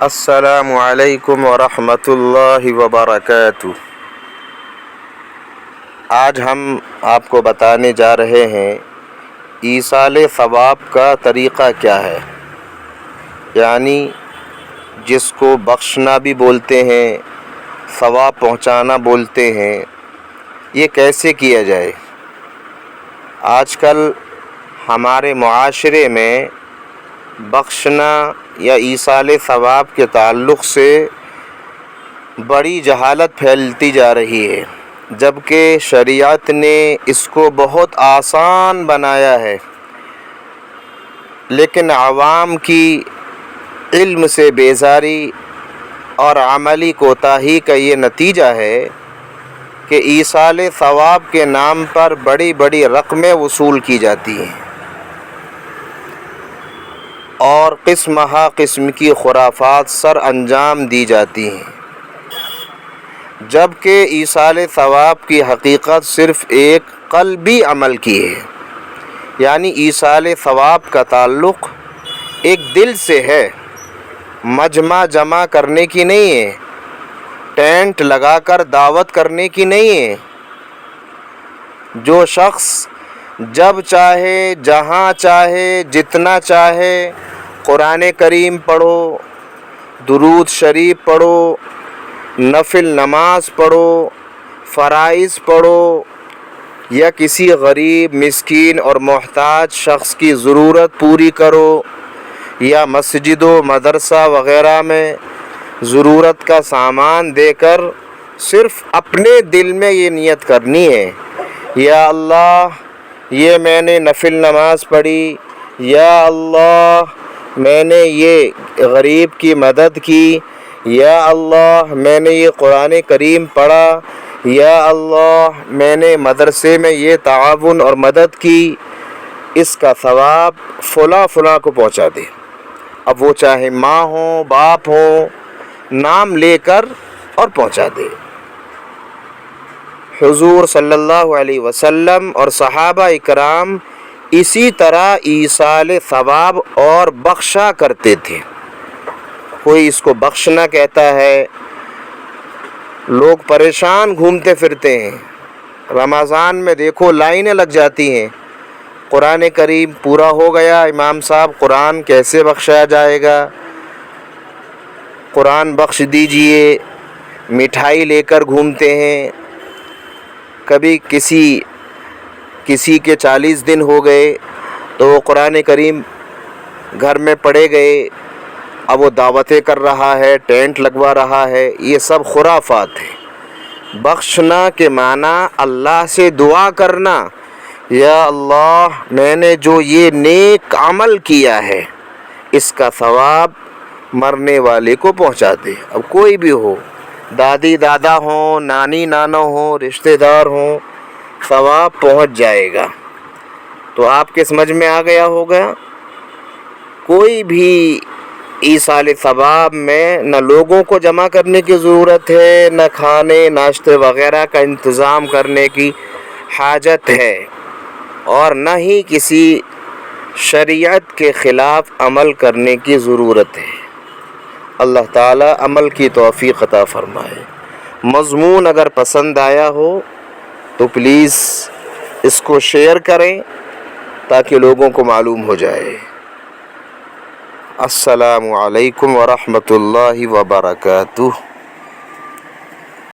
السلام علیکم ورحمۃ اللہ وبرکاتہ۔ آج ہم آپ کو بتانے جا رہے ہیں ایصال ثواب کا طریقہ کیا ہے، یعنی جس کو بخشنا بھی بولتے ہیں، ثواب پہنچانا بولتے ہیں، یہ کیسے کیا جائے۔ آج کل ہمارے معاشرے میں بخشنا یا ایصال ثواب کے تعلق سے بڑی جہالت پھیلتی جا رہی ہے، جبکہ شریعت نے اس کو بہت آسان بنایا ہے، لیکن عوام کی علم سے بیزاری اور عملی کوتاہی کا یہ نتیجہ ہے کہ ایصال ثواب کے نام پر بڑی بڑی رقمیں وصول کی جاتی ہیں اور قسم ہا قسم کی خرافات سر انجام دی جاتی ہیں، جبکہ ایصال ثواب کی حقیقت صرف ایک قلبی عمل کی ہے، یعنی ایصال ثواب کا تعلق ایک دل سے ہے، مجمع جمع کرنے کی نہیں ہے، ٹینٹ لگا کر دعوت کرنے کی نہیں ہے۔ جو شخص جب چاہے، جہاں چاہے، جتنا چاہے قرآن کریم پڑھو، درود شریف پڑھو، نفل نماز پڑھو، فرائض پڑھو، یا کسی غریب، مسکین اور محتاج شخص کی ضرورت پوری کرو، یا مسجد و مدرسہ وغیرہ میں ضرورت کا سامان دے کر صرف اپنے دل میں یہ نیت کرنی ہے، یا اللہ یہ میں نے نفل نماز پڑھی، یا اللہ میں نے یہ غریب کی مدد کی، یا اللہ میں نے یہ قرآن کریم پڑھا، یا اللہ میں نے مدرسے میں یہ تعاون اور مدد کی، اس کا ثواب فلاں فلاں کو پہنچا دے۔ اب وہ چاہے ماں ہوں، باپ ہوں، نام لے کر اور پہنچا دے۔ حضور صلی اللہ علیہ وسلم اور صحابہ اکرام اسی طرح ایصال ثواب اور بخشا کرتے تھے۔ کوئی اس کو بخشنا کہتا ہے، لوگ پریشان گھومتے پھرتے ہیں، رمضان میں دیکھو لائنیں لگ جاتی ہیں، قرآن کریم پورا ہو گیا، امام صاحب قرآن کیسے بخشایا جائے گا، قرآن بخش دیجئے، مٹھائی لے کر گھومتے ہیں۔ کبھی کسی کے 40 دن ہو گئے تو وہ قرآن کریم گھر میں پڑھے گئے، اب وہ دعوتیں کر رہا ہے، ٹینٹ لگوا رہا ہے، یہ سب خرافات ہے۔ بخشنا کے معنی اللہ سے دعا کرنا، یا اللہ میں نے جو یہ نیک عمل کیا ہے اس کا ثواب مرنے والے کو پہنچا دے۔ اب کوئی بھی ہو، دادی دادا ہوں، نانی نانا ہوں، رشتہ دار ہوں، ثواب پہنچ جائے گا۔ تو آپ کے سمجھ میں آ گیا ہوگا، کوئی بھی ایصال ثواب میں نہ لوگوں کو جمع کرنے کی ضرورت ہے، نہ کھانے ناشتے وغیرہ کا انتظام کرنے کی حاجت ہے، اور نہ ہی کسی شریعت کے خلاف عمل کرنے کی ضرورت ہے۔ اللہ تعالی عمل کی توفیق عطا فرمائے۔ مضمون اگر پسند آیا ہو تو پلیز اس کو شیئر کریں تاکہ لوگوں کو معلوم ہو جائے۔ السلام علیکم ورحمۃ اللہ وبرکاتہ۔